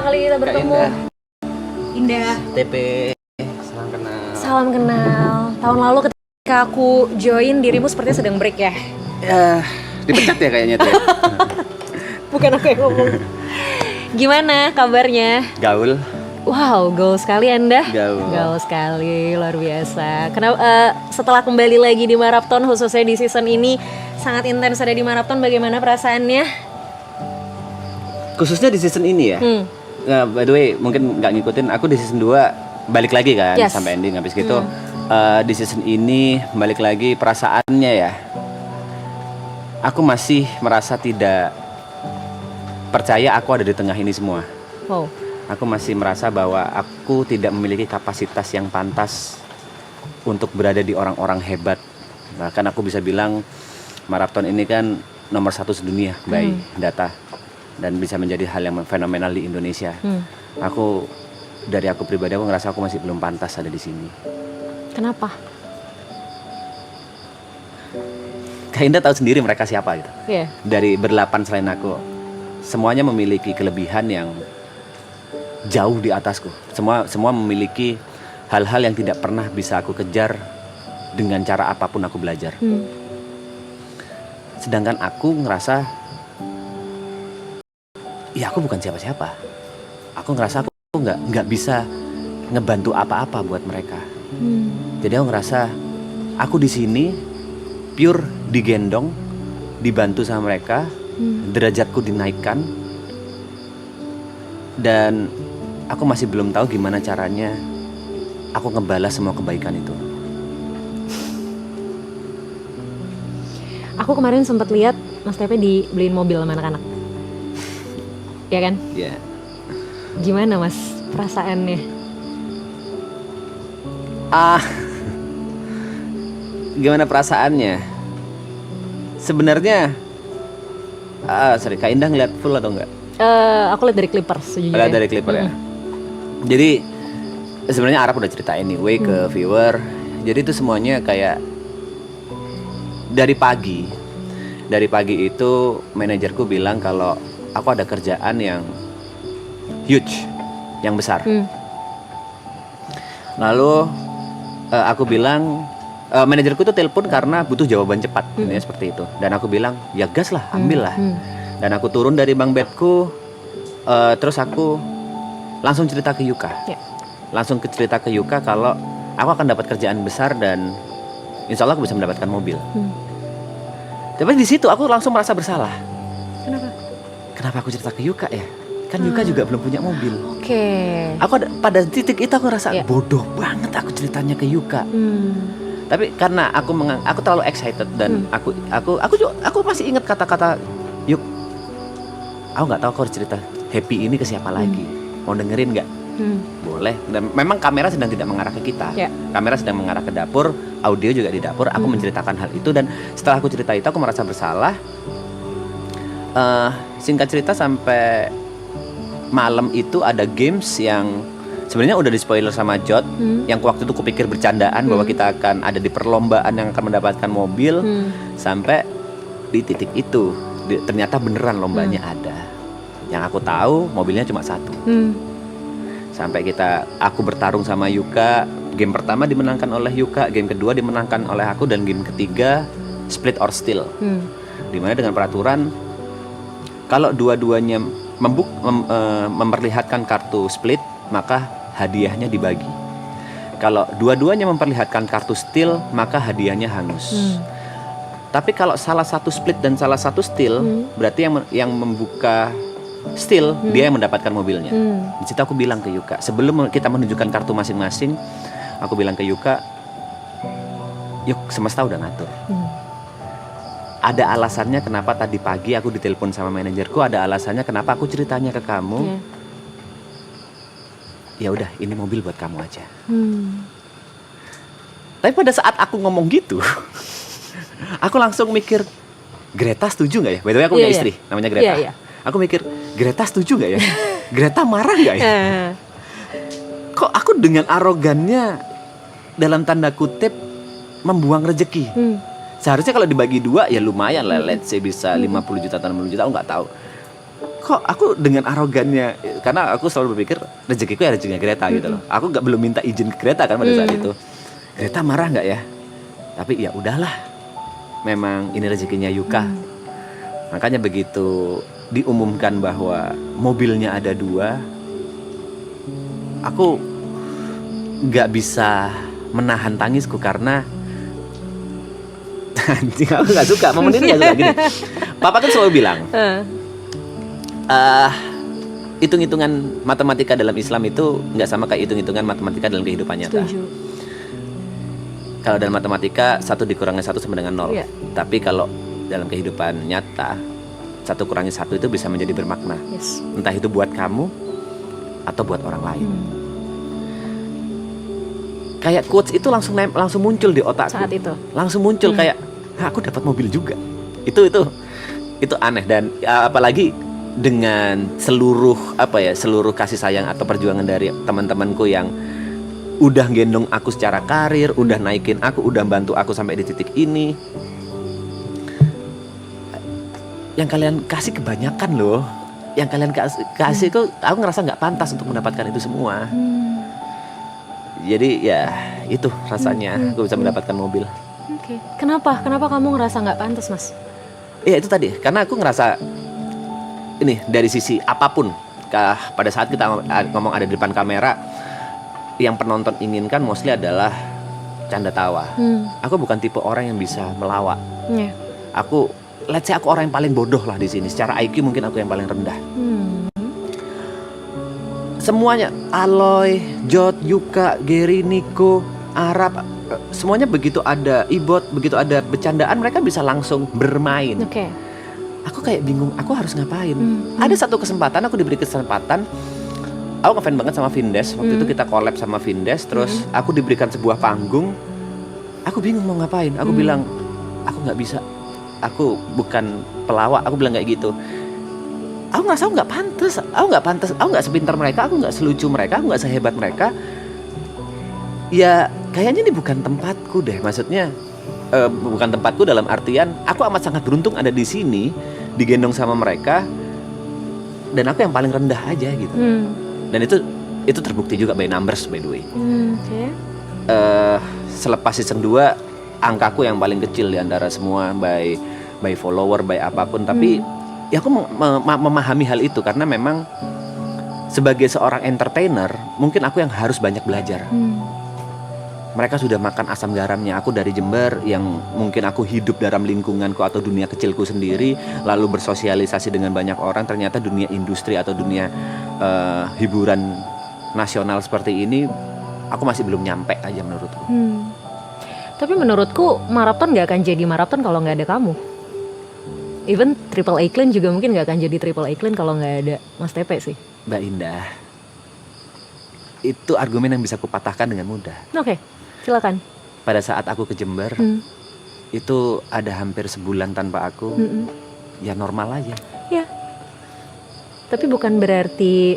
kali kita bertemu. Indah. TP, salam kenal. Salam kenal. Tahun lalu ketika aku join, dirimu sepertinya sedang break ya? Ya, dipecat ya kayaknya tuh ya. Bukan aku yang ngomong. Gimana kabarnya? Gaul. Wow, gaul sekali Anda. Gaul sekali, luar biasa. Kenapa setelah kembali lagi di Marathon, khususnya di season ini sangat intens ada di Marathon, bagaimana perasaannya? Khususnya di season ini ya. By the way, mungkin nggak ngikutin. Aku di season 2 balik lagi kan, Yes. sampai ending habis gitu. Di season ini balik lagi perasaannya ya. Aku masih merasa tidak percaya aku ada di tengah ini semua. Wow. Aku masih merasa bahwa aku tidak memiliki kapasitas yang pantas untuk berada di orang-orang hebat. Bahkan aku bisa bilang Marathon ini kan nomor 1 sedunia by data, dan bisa menjadi hal yang fenomenal di Indonesia. Dari aku pribadi, aku ngerasa aku masih belum pantas ada di sini. Kenapa? Kak Indah tahu sendiri mereka siapa gitu. Iya. Dari berdelapan selain aku, semuanya memiliki kelebihan yang jauh di atasku. Semua memiliki hal-hal yang tidak pernah bisa aku kejar dengan cara apapun aku belajar. Sedangkan aku ngerasa ya aku bukan siapa-siapa. Aku ngerasa aku nggak bisa ngebantu apa-apa buat mereka. Jadi aku ngerasa aku di sini pure digendong, dibantu sama mereka, derajatku dinaikkan, dan aku masih belum tahu gimana caranya aku ngebalas semua kebaikan itu. Aku kemarin sempat lihat Mas Tepe dibeliin mobil sama anak-anak. Ya kan? Ya. Gimana Mas perasaannya? Gimana perasaannya? Sebenarnya, Kak Indah ngeliat full atau enggak? Aku lihat dari Clippers sejujurnya. Lihat dari Clipper ya. Jadi sebenarnya Arab udah cerita anyway ke viewer. Jadi itu semuanya kayak dari pagi itu manajerku bilang kalau aku ada kerjaan yang huge, yang besar. Lalu aku bilang, manajerku tuh telepon karena butuh jawaban cepat, intinya seperti itu. Dan aku bilang, ya gas lah, ambil lah. Dan aku turun dari bunk bedku, terus aku langsung cerita ke Yuka. Cerita ke Yuka kalau aku akan dapat kerjaan besar dan insya Allah aku bisa mendapatkan mobil. Tapi di situ aku langsung merasa bersalah. Kenapa aku cerita ke Yuka ya? Kan Yuka juga belum punya mobil. Aku pada titik itu aku rasa bodoh banget aku ceritanya ke Yuka. Tapi karena aku terlalu excited dan aku masih ingat kata-kata Yuk. Aku nggak tahu aku harus cerita happy ini ke siapa lagi. Mau dengerin nggak? Boleh. Dan memang kamera sedang tidak mengarah ke kita. Kamera sedang mengarah ke dapur, audio juga di dapur. Aku menceritakan hal itu dan setelah aku cerita itu aku merasa bersalah. Singkat cerita sampai malam itu ada games yang sebenarnya udah di spoiler sama Jod, yang waktu itu kupikir bercandaan bahwa kita akan ada di perlombaan yang akan mendapatkan mobil, sampai di titik itu ternyata beneran lombanya ada. Yang aku tahu mobilnya cuma 1. Sampai aku bertarung sama Yuka. Game pertama dimenangkan oleh Yuka, game kedua dimenangkan oleh aku, dan game ketiga split or steal. Dimana dengan peraturan kalau dua-duanya memperlihatkan kartu split, maka hadiahnya dibagi. Kalau dua-duanya memperlihatkan kartu steal, maka hadiahnya hangus. Tapi kalau salah satu split dan salah satu steal, berarti yang membuka steal dia yang mendapatkan mobilnya. Di situ aku bilang ke Yuka, sebelum kita menunjukkan kartu masing-masing, aku bilang ke Yuka, yuk semesta udah ngatur. Ada alasannya kenapa tadi pagi aku ditelepon sama manajerku, ada alasannya kenapa aku ceritanya ke kamu. Ya udah, ini mobil buat kamu aja. Tapi pada saat aku ngomong gitu, aku langsung mikir, Greta setuju nggak ya? By the way aku punya istri, namanya Greta. Aku mikir, Greta setuju nggak ya? Greta marah nggak ya? Kok aku dengan arogannya dalam tanda kutip membuang rezeki? Seharusnya kalau dibagi 2 ya lumayan lah, let's say bisa 50 juta atau 60 juta, aku nggak tahu. kok aku dengan arogannya, karena aku selalu berpikir rezekiku ya rezekinya Greta gitu loh. Aku belum minta izin ke Greta kan pada saat itu. Greta marah nggak ya? Tapi ya udahlah, memang ini rezekinya Yuka. Makanya begitu diumumkan bahwa mobilnya ada 2, aku nggak bisa menahan tangisku karena anjing, aku nggak suka momen ini, nggak suka gini. Papa kan selalu bilang, hitung-hitungan matematika dalam Islam itu nggak sama kayak hitung-hitungan matematika dalam kehidupan nyata. Setuju. Kalau dalam matematika 1 dikurangi 1 sama dengan 0. Iya. Tapi kalau dalam kehidupan nyata 1 kurangi 1 itu bisa menjadi bermakna. Yes. Entah itu buat kamu atau buat orang lain. Kayak quotes itu langsung muncul di otakku. Saat itu. Langsung muncul kayak, aku dapat mobil juga. Itu aneh. Dan apalagi dengan seluruh kasih sayang atau perjuangan dari teman-temanku yang udah gendong aku secara karir, udah naikin aku, udah bantu aku sampai di titik ini. Yang kalian kasih kebanyakan loh. Yang kalian kasih kok aku ngerasa nggak pantas untuk mendapatkan itu semua. Jadi ya itu rasanya aku bisa mendapatkan mobil. Oke. Kenapa kamu ngerasa nggak pantas, Mas? Iya itu tadi, karena aku ngerasa ini dari sisi apapun, pada saat kita ngomong ada di depan kamera, yang penonton inginkan mostly adalah canda tawa. Aku bukan tipe orang yang bisa melawak. Yeah. Let's say aku orang yang paling bodoh lah di sini. Secara IQ mungkin aku yang paling rendah. Semuanya, Aloy, Jod, Yuka, Gary, Nico, Arab, semuanya begitu ada Ibot, begitu ada bercandaan, mereka bisa langsung bermain. Oke. Aku kayak bingung, aku harus ngapain? Ada satu kesempatan, aku diberi kesempatan. Aku ngefans banget sama Vindes. Waktu itu kita collab sama Vindes. Terus aku diberikan sebuah panggung. Aku bingung mau ngapain. Aku bilang, aku gak bisa. Aku bukan pelawak. Aku bilang kayak gitu. Aku ngerasa aku gak pantas. Aku gak sepintar mereka. Aku gak selucu mereka. Aku gak sehebat mereka. Ya kayaknya ini bukan tempatku deh. Maksudnya bukan tempatku dalam artian aku amat sangat beruntung ada di sini, digendong sama mereka. Dan aku yang paling rendah aja gitu. Dan itu terbukti juga by numbers, by the way. Okay. Selepas season 2, angkaku yang paling kecil di antara semua by follower, by apapun. Tapi ya aku memahami hal itu karena memang sebagai seorang entertainer, mungkin aku yang harus banyak belajar. Mereka sudah makan asam garamnya. Aku dari Jember yang mungkin aku hidup dalam lingkunganku atau dunia kecilku sendiri, lalu bersosialisasi dengan banyak orang. Ternyata dunia industri atau dunia hiburan nasional seperti ini, aku masih belum nyampe aja menurutku. Tapi menurutku maraton gak akan jadi maraton kalau gak ada kamu. Even Triple A Clan juga mungkin gak akan jadi Triple A Clan kalau gak ada Mas Tepe sih. Mbak Indah, itu argumen yang bisa kupatahkan dengan mudah. Oke, silakan. Pada saat aku ke Jember, itu ada hampir sebulan tanpa aku, ya normal aja. Ya. Tapi bukan berarti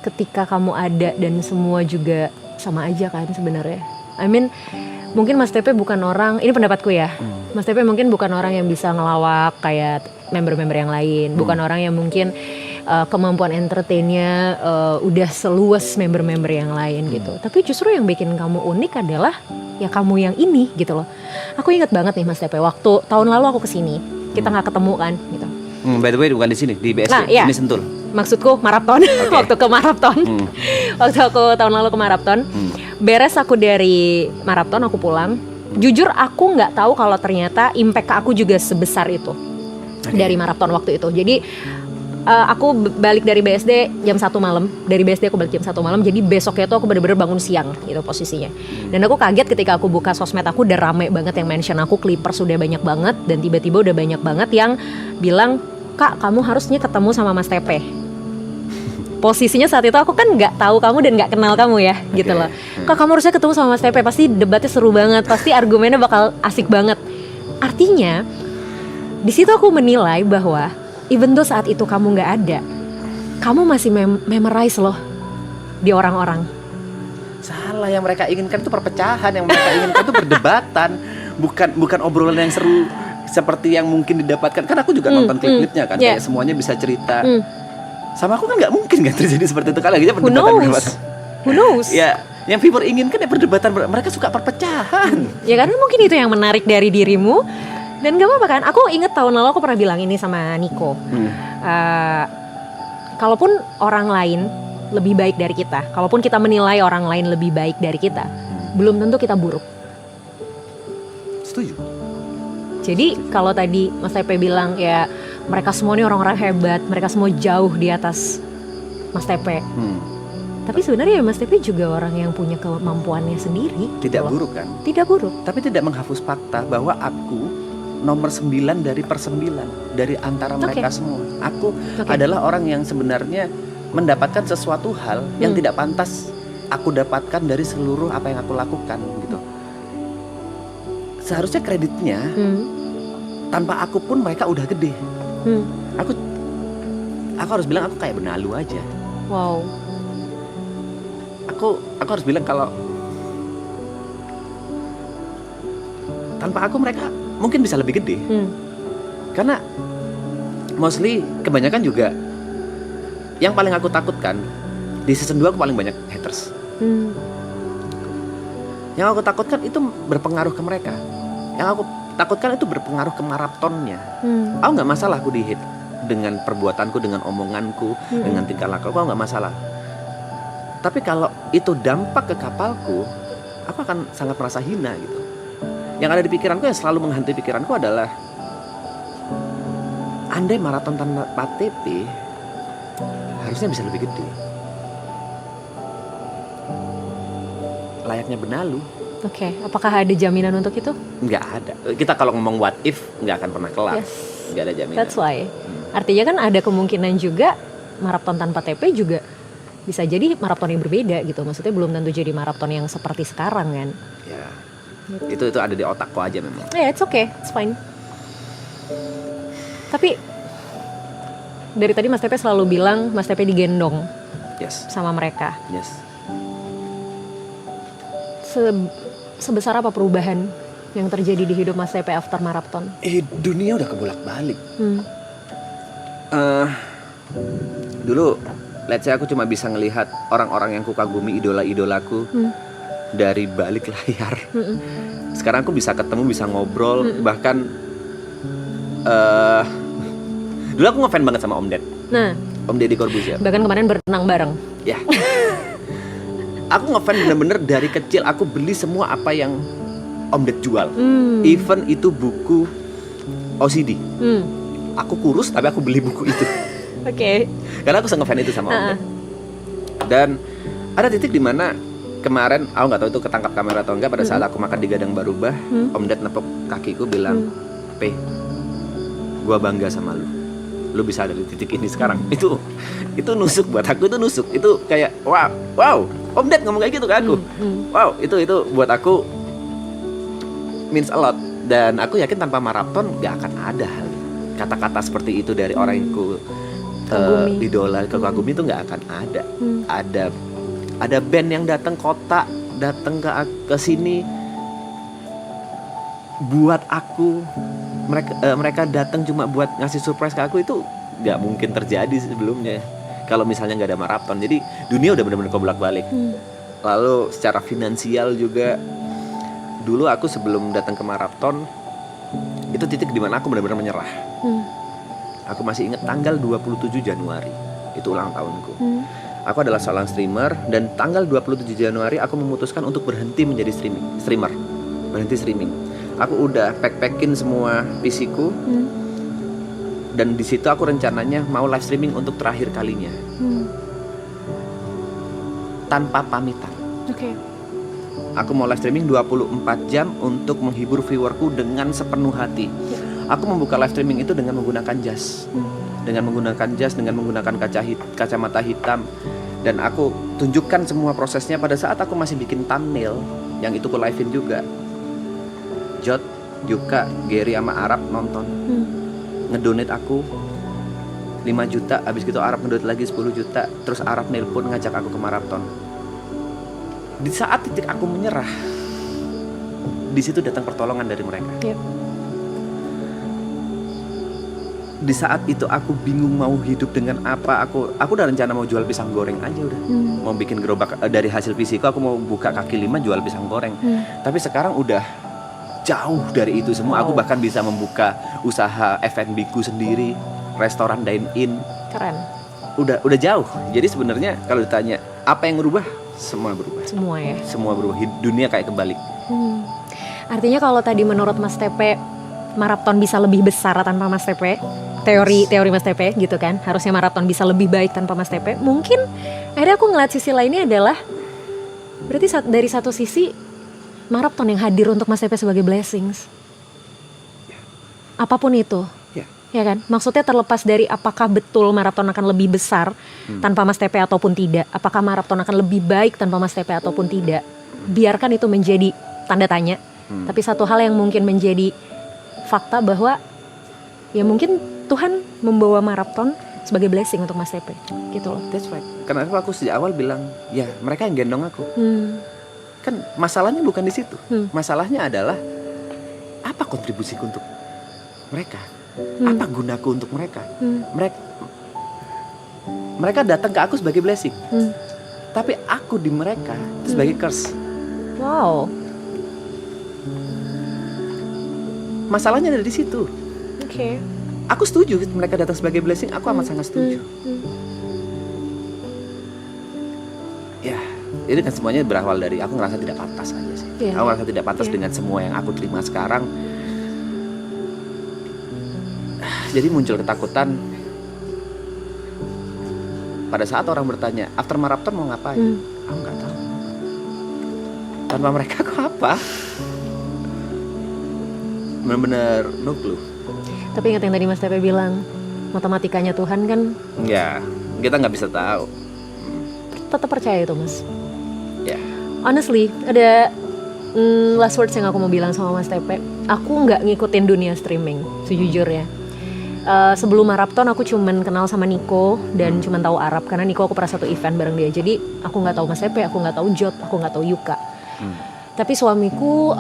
ketika kamu ada dan semua juga sama aja kan sebenarnya. I mean, mungkin Mas Tepe bukan orang, ini pendapatku ya. Mas Tepe mungkin bukan orang yang bisa ngelawak kayak member-member yang lain, bukan orang yang mungkin kemampuan entertainnya udah seluas member-member yang lain gitu. Tapi justru yang bikin kamu unik adalah ya kamu yang ini gitu loh. Aku ingat banget nih Mas Tepe, waktu tahun lalu aku kesini, kita nggak ketemu kan gitu. By the way bukan di sini, di BSD, nah, iya. Ini Sentul. Maksudku maraton, waktu ke maraton. Waktu aku tahun lalu ke maraton, beres aku dari maraton aku pulang. Jujur aku nggak tahu kalau ternyata impact ke aku juga sebesar itu dari maraton waktu itu. Jadi aku balik dari BSD jam 1 malam. Dari BSD aku balik jam 1 malam. Jadi besoknya tuh aku bener-bener bangun siang gitu posisinya. Dan aku kaget ketika aku buka sosmed aku udah rame banget yang mention aku, Clippers udah banyak banget. Dan tiba-tiba udah banyak banget yang bilang, Kak kamu harusnya ketemu sama Mas Tepe. Posisinya saat itu aku kan nggak tahu kamu dan nggak kenal kamu ya gitu loh. Kak kamu harusnya ketemu sama Mas Tepe, pasti debatnya seru banget, pasti argumennya bakal asik banget. Artinya di situ aku menilai bahwa even though saat itu kamu nggak ada, kamu masih memorize loh di orang-orang. Salah, yang mereka inginkan itu perpecahan, yang mereka inginkan itu perdebatan, bukan obrolan yang seru seperti yang mungkin didapatkan. Kan aku juga nonton klip-klipnya kan, Yeah. kayak semuanya bisa cerita. Sama aku kan nggak mungkin kan terjadi seperti itu. Kan lagi Who perdebatan. knows? Ya, yang people inginkan ya perdebatan. Mereka suka perpecahan. Ya karena mungkin itu yang menarik dari dirimu. Dan gak apa-apa kan, aku inget tahun lalu aku pernah bilang ini sama Niko. Kalaupun orang lain lebih baik dari kita, kalaupun kita menilai orang lain lebih baik dari kita, belum tentu kita buruk. Setuju. Jadi kalau tadi Mas Tepe bilang ya mereka semua ini orang-orang hebat, mereka semua jauh di atas Mas Tepe. Tapi sebenarnya Mas Tepe juga orang yang punya kemampuannya sendiri. Tidak gitu loh. buruk kan? Tidak buruk. Tapi tidak menghapus fakta bahwa aku nomor 9 dari per 9 dari antara mereka semua. Aku adalah orang yang sebenarnya mendapatkan sesuatu hal yang tidak pantas aku dapatkan dari seluruh apa yang aku lakukan gitu. Seharusnya kreditnya tanpa aku pun mereka udah gede. Aku harus bilang aku kayak benalu aja. Wow. Aku harus bilang kalau tanpa aku mereka mungkin bisa lebih gede. Karena mostly kebanyakan juga yang paling aku takutkan di season 2 aku paling banyak haters. Yang aku takutkan itu berpengaruh ke mereka. Yang aku takutkan itu berpengaruh ke maratonnya. Aku nggak masalah aku di hate dengan perbuatanku, dengan omonganku, dengan tingkah laku aku nggak masalah. Tapi kalau itu dampak ke kapalku, aku akan sangat merasa hina gitu. Yang ada di pikiranku, yang selalu menghantui pikiranku adalah andai maraton tanpa TP harusnya bisa lebih gede. Layaknya benalu. Oke, apakah ada jaminan untuk itu? Nggak ada. Kita kalau ngomong what if nggak akan pernah kelar. Yes. Nggak ada jaminan. That's why. Artinya kan ada kemungkinan juga maraton tanpa TP juga bisa jadi maraton yang berbeda gitu. Maksudnya belum tentu jadi maraton yang seperti sekarang kan. Ya. Itu ada di otakku aja memang. Yeah, it's okay, it's fine. Tapi dari tadi Mas Tepe selalu bilang Mas Tepe digendong Yes. sama mereka. Yes. Sebesar apa perubahan yang terjadi di hidup Mas Tepe after maraton? Dunia udah kebolak-balik. Dulu, let's say aku cuma bisa ngelihat orang-orang yang kukagumi, idola-idolaku dari balik layar. Sekarang aku bisa ketemu, bisa ngobrol, bahkan dulu aku ngefans banget sama Om Ded. Nah, Om Deddy Corbuzier. bahkan kemarin berenang bareng. Ya. Aku ngefans bener-bener dari kecil. Aku beli semua apa yang Om Ded jual. Even itu buku OCD. Aku kurus tapi aku beli buku itu. Oke. Karena aku sangat fan itu sama Om Ded. Dan ada titik di mana kemarin aku nggak tahu itu ketangkap kamera atau enggak, pada saat aku makan di Gadang Barubah, Om Ded nepuk kakiku bilang, "Pe, gua bangga sama lu. Lu bisa ada di titik ini sekarang." Itu nusuk buat aku, itu nusuk. Itu kayak wow, Om Ded ngomong kayak gitu ke aku. Wow, itu buat aku means a lot. Dan aku yakin tanpa maraton gak akan ada hal kata-kata seperti itu dari orang yang idola, kagumi itu gak akan ada. Ada band yang datang kota, datang ke sini buat aku. Mereka datang cuma buat ngasih surprise ke aku, itu nggak mungkin terjadi sebelumnya kalau misalnya nggak ada maraton. Jadi dunia udah benar-benar kebolak-balik. Lalu secara finansial juga, dulu aku sebelum datang ke maraton itu titik dimana aku benar-benar menyerah. Aku masih ingat tanggal 27 Januari itu ulang tahunku. Aku adalah seorang streamer, dan tanggal 27 Januari aku memutuskan untuk berhenti menjadi streamer, berhenti streaming. Aku udah pack-packin semua PC-ku, dan di situ aku rencananya mau live streaming untuk terakhir kalinya, tanpa pamitan. Oke. Aku mau live streaming 24 jam untuk menghibur viewerku dengan sepenuh hati. Aku membuka live streaming itu dengan menggunakan jas, dengan menggunakan kacamata hitam, dan aku tunjukkan semua prosesnya. Pada saat aku masih bikin thumbnail yang itu aku live-in juga, Jod, Yuka, Gary sama Arab nonton, ngedonate aku 5 juta, abis gitu Arab ngedonate lagi 10 juta, terus Arab nelpon ngajak aku ke maraton. Di saat titik aku menyerah, di situ datang pertolongan dari mereka. di saat itu aku bingung mau hidup dengan apa. Aku udah rencana mau jual pisang goreng aja udah. Mau bikin gerobak dari hasil visiku, aku mau buka kaki lima jual pisang goreng. Tapi sekarang udah jauh dari itu semua. Aku bahkan bisa membuka usaha F&B ku sendiri, restoran dine in. Keren. Udah jauh. Jadi sebenarnya kalau ditanya apa yang berubah, semua berubah. Semua ya. Semua berubah. Dunia kayak kebalik. Artinya kalau tadi menurut Mas Tepe Marapton bisa lebih besar tanpa Mas Tepe, teori Mas Tepe gitu kan, harusnya Marapton bisa lebih baik tanpa Mas Tepe. Mungkin akhirnya aku ngeliat sisi lainnya adalah berarti dari satu sisi Marapton yang hadir untuk Mas Tepe sebagai blessings. Apapun itu. Ya kan? Maksudnya terlepas dari apakah betul Marapton akan lebih besar tanpa Mas Tepe ataupun tidak, apakah Marapton akan lebih baik tanpa Mas Tepe ataupun tidak, biarkan itu menjadi tanda tanya. Tapi satu hal yang mungkin menjadi fakta bahwa ya mungkin Tuhan membawa Marapton sebagai blessing untuk Mas Tepe gitu loh. That's right. Karena aku sejak awal bilang, ya mereka yang gendong aku. Kan masalahnya bukan di situ. Masalahnya adalah apa kontribusiku untuk mereka? Apa gunaku untuk mereka? Mereka datang ke aku sebagai blessing. Tapi aku di mereka sebagai curse. Wow. Masalahnya ada di situ. Oke. Aku setuju mereka datang sebagai blessing. Aku amat sangat setuju. Ya, ini kan semuanya berawal dari aku ngerasa tidak pantas aja sih. Aku ngerasa tidak pantas dengan semua yang aku terima sekarang. Jadi muncul ketakutan. Pada saat orang bertanya, after Marapton mau ngapain? Aku nggak tahu. Tanpa mereka aku apa? Benar-benar no clue. Tapi ingat yang tadi Mas Tepe bilang, matematikanya Tuhan kan. Ya, kita nggak bisa tahu. Tetap percaya itu Mas. Ya. Honestly, ada last words yang aku mau bilang sama Mas Tepe. Aku nggak ngikutin dunia streaming, sejujurnya. Sebelum Marapton aku cuman kenal sama Nico dan cuman tahu Arab karena Nico aku pernah satu event bareng dia. Jadi aku nggak tahu Mas Tepe, aku nggak tahu Jot, aku nggak tahu Yuka. Tapi suamiku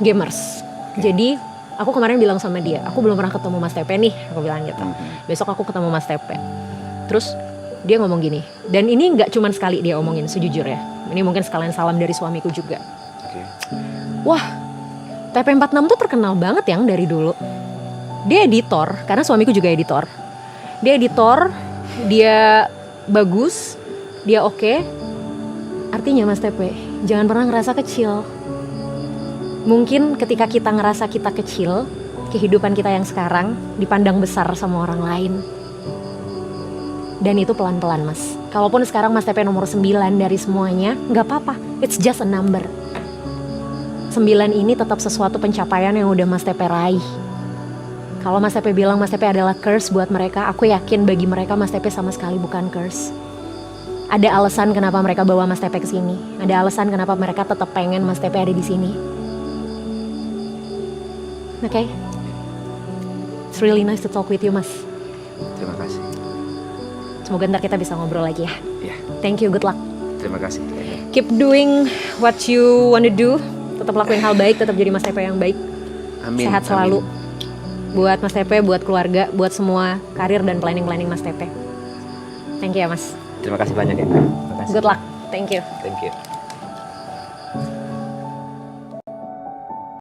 gamers. Jadi aku kemarin bilang sama dia, aku belum pernah ketemu Mas Tepe nih, aku bilang gitu. Besok aku ketemu Mas Tepe. Terus dia ngomong gini, dan ini nggak cuman sekali dia omongin, sejujurnya. Ini mungkin sekalian salam dari suamiku juga. Wah, TP46 tuh terkenal banget yang dari dulu. Dia editor, karena suamiku juga editor. Dia editor, dia bagus, dia oke. Artinya Mas Tepe, jangan pernah ngerasa kecil. Mungkin ketika kita ngerasa kita kecil, kehidupan kita yang sekarang dipandang besar sama orang lain. Dan itu pelan-pelan Mas. Kalaupun sekarang Mas Tepe nomor 9 dari semuanya, gak apa-apa, it's just a number. 9 ini tetap sesuatu pencapaian yang udah Mas Tepe raih. Kalau Mas Tepe bilang Mas Tepe adalah curse buat mereka, aku yakin bagi mereka Mas Tepe sama sekali bukan curse. Ada alasan kenapa mereka bawa Mas Tepe ke sini. Ada alasan kenapa mereka tetap pengen Mas Tepe ada di sini. Oke. It's really nice to talk with you, Mas. Terima kasih. Semoga ntar kita bisa ngobrol lagi ya. Ya. Thank you, good luck. Terima kasih. Keep doing what you want to do. Tetap lakuin hal baik, tetap jadi Mas Tepe yang baik. Amin. Sehat selalu. Amin. Buat Mas Tepe, buat keluarga, buat semua karir dan planning-planning Mas Tepe. Thank you ya Mas. Terima kasih banyak ya. Terima kasih. Good luck. Thank you. Thank you.